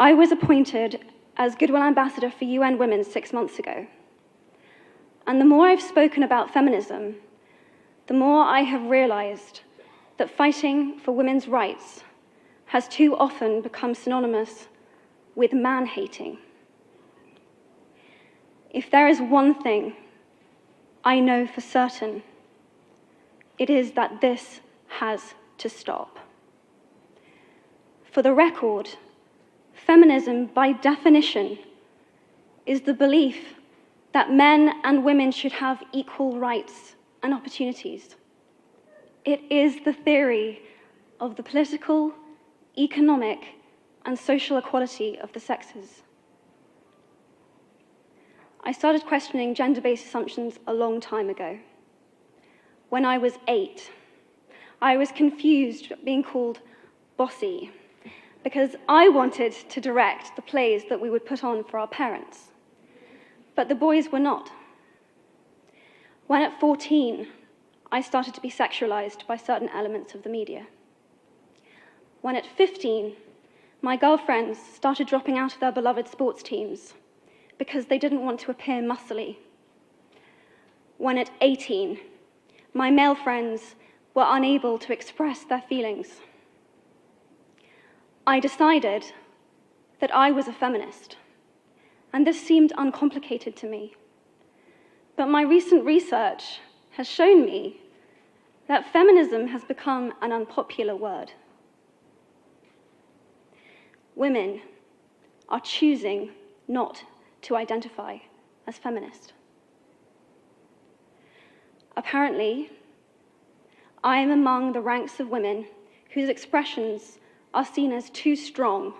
I was appointed as Goodwill Ambassador for UN Women 6 months ago. And the more I've spoken about feminism, the more I have realized that fighting for women's rights has too often become synonymous with man-hating. If there is one thing I know for certain, it is that this has to stop. For the record, feminism, by definition, is the belief that men and women should have equal rights and opportunities. It is the theory of the political, economic, and social equality of the sexes. I started questioning gender-based assumptions a long time ago. When I was 8, I was confused being called bossy because I wanted to direct the plays that we would put on for our parents, but the boys were not. When at 14, I started to be sexualized by certain elements of the media. When at 15, my girlfriends started dropping out of their beloved sports teams because they didn't want to appear muscly. When at 18, my male friends were unable to express their feelings. I decided that I was a feminist, and this seemed uncomplicated to me. But my recent research has shown me that feminism has become an unpopular word. Women are choosing not to identify as feminist. Apparently, I am among the ranks of women whose expressions are seen as too strong,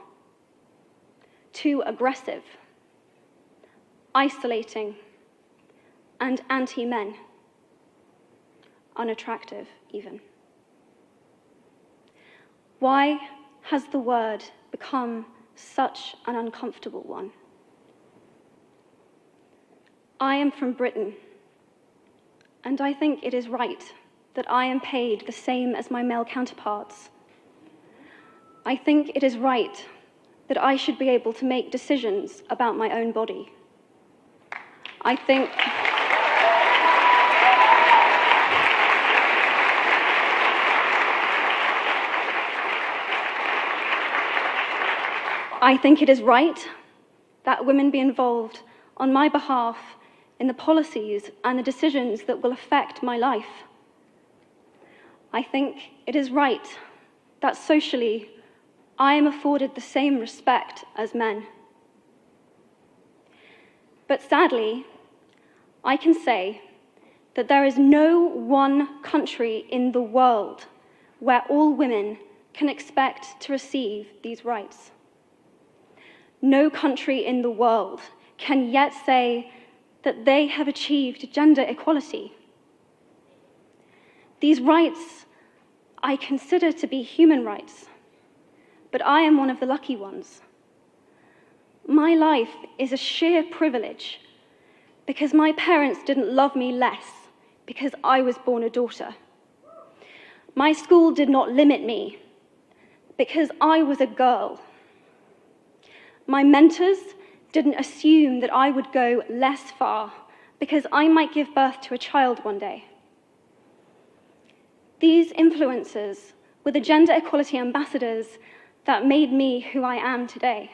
too aggressive, isolating, and anti-men, unattractive even. Why has the word become such an uncomfortable one? I am from Britain, and I think it is right that I am paid the same as my male counterparts. I think it is right that I should be able to make decisions about my own body. I think it is right that women be involved on my behalf in the policies and the decisions that will affect my life. I think it is right that socially I am afforded the same respect as men. But sadly, I can say that there is no one country in the world where all women can expect to receive these rights. No country in the world can yet say that they have achieved gender equality. These rights I consider to be human rights, but I am one of the lucky ones. My life is a sheer privilege because my parents didn't love me less because I was born a daughter. My school did not limit me because I was a girl. My mentors didn't assume that I would go less far because I might give birth to a child one day. These influences were the gender equality ambassadors that made me who I am today.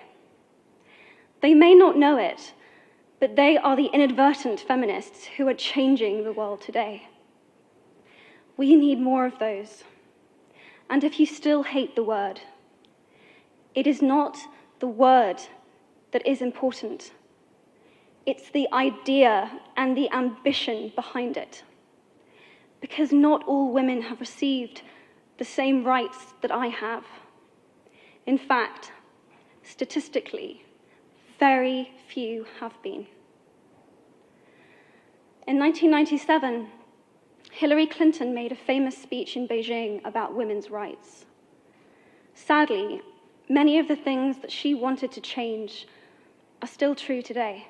They may not know it, but they are the inadvertent feminists who are changing the world today. We need more of those. And if you still hate the word, it is not the word that is important. It's the idea and the ambition behind it. Because not all women have received the same rights that I have. In fact, statistically, very few have been. In 1997, Hillary Clinton made a famous speech in Beijing about women's rights. Sadly, many of the things that she wanted to change are still true today.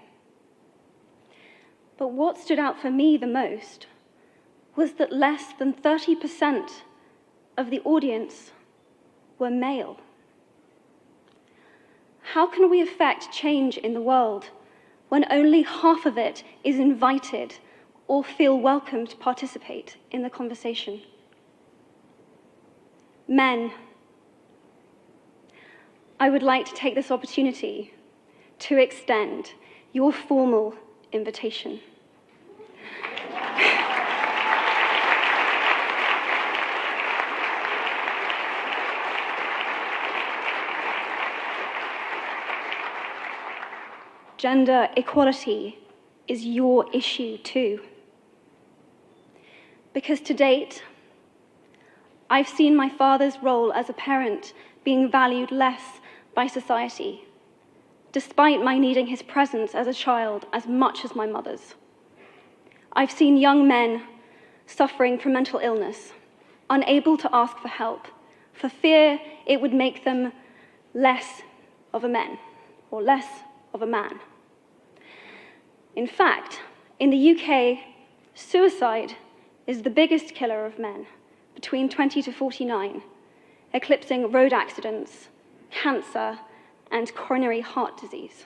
But what stood out for me the most was that less than 30% of the audience were male. How can we affect change in the world when only half of it is invited or feel welcome to participate in the conversation? Men, I would like to take this opportunity to extend your formal invitation. Gender equality is your issue too. Because to date, I've seen my father's role as a parent being valued less by society, despite my needing his presence as a child as much as my mother's. I've seen young men suffering from mental illness, unable to ask for help, for fear it would make them less of a man, or less of a man. In fact, in the UK, suicide is the biggest killer of men between 20 to 49, eclipsing road accidents, cancer, and coronary heart disease.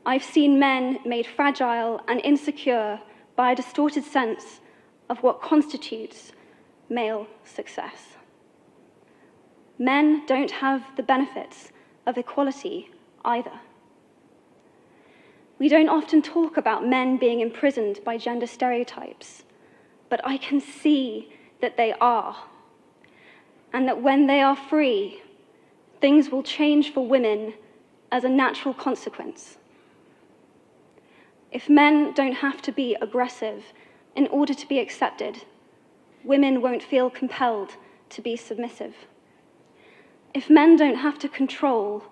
I've seen men made fragile and insecure by a distorted sense of what constitutes male success. Men don't have the benefits of equality either. We don't often talk about men being imprisoned by gender stereotypes, but I can see that they are, and that when they are free, things will change for women as a natural consequence. If men don't have to be aggressive in order to be accepted, women won't feel compelled to be submissive. If men don't have to control,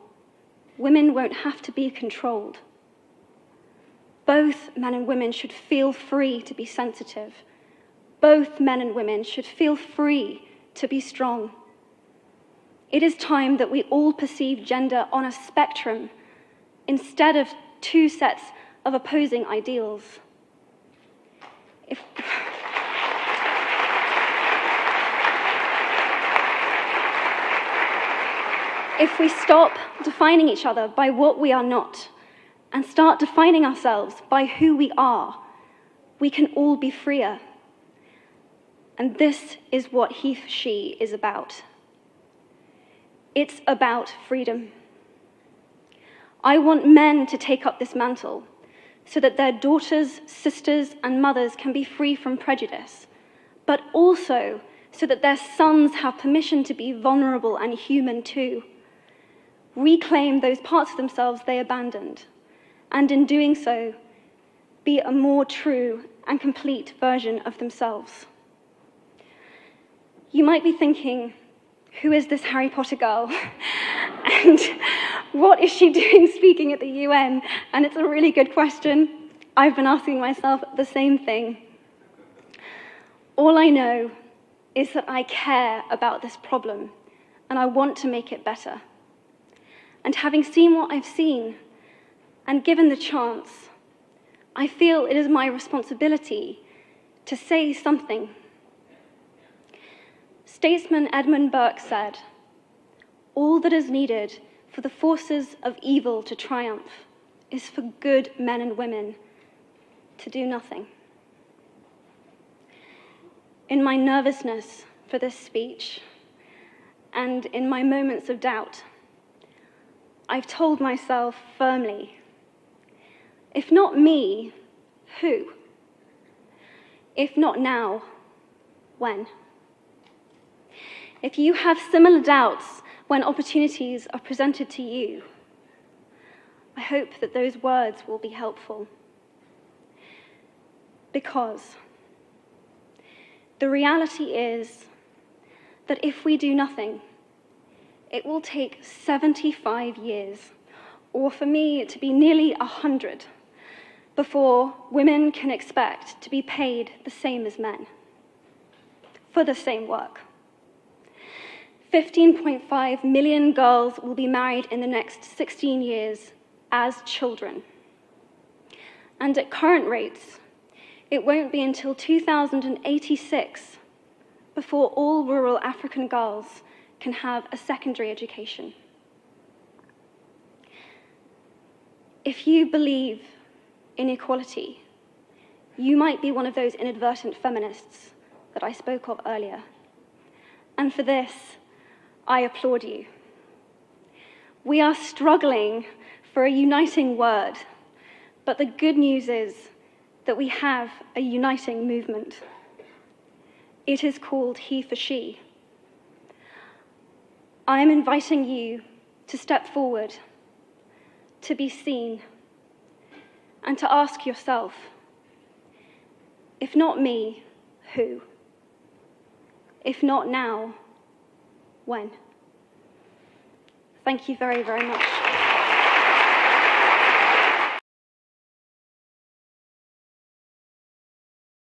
women won't have to be controlled. Both men and women should feel free to be sensitive. Both men and women should feel free to be strong. It is time that we all perceive gender on a spectrum instead of two sets of opposing ideals. If we stop defining each other by what we are not and start defining ourselves by who we are, we can all be freer. And this is what he, she is about. It's about freedom. I want men to take up this mantle so that their daughters, sisters, and mothers can be free from prejudice, but also so that their sons have permission to be vulnerable and human too. Reclaim those parts of themselves they abandoned, and in doing so, be a more true and complete version of themselves. You might be thinking, who is this Harry Potter girl? And what is she doing speaking at the UN? And it's a really good question. I've been asking myself the same thing. All I know is that I care about this problem, and I want to make it better. And having seen what I've seen, and given the chance, I feel it is my responsibility to say something. Statesman Edmund Burke said, "All that is needed for the forces of evil to triumph is for good men and women to do nothing." In my nervousness for this speech, and in my moments of doubt, I've told myself firmly, if not me, who? If not now, when? If you have similar doubts when opportunities are presented to you, I hope that those words will be helpful. Because the reality is that if we do nothing, it will take 75 years, or for me to be nearly 100, before women can expect to be paid the same as men for the same work. 15.5 million girls will be married in the next 16 years as children. And at current rates, it won't be until 2086 before all rural African girls can have a secondary education. If you believe in equality, you might be one of those inadvertent feminists that I spoke of earlier. And for this, I applaud you. We are struggling for a uniting word, but the good news is that we have a uniting movement. It is called He for She. I am inviting you to step forward, to be seen, and to ask yourself, if not me, who? If not now, when? Thank you very, very much.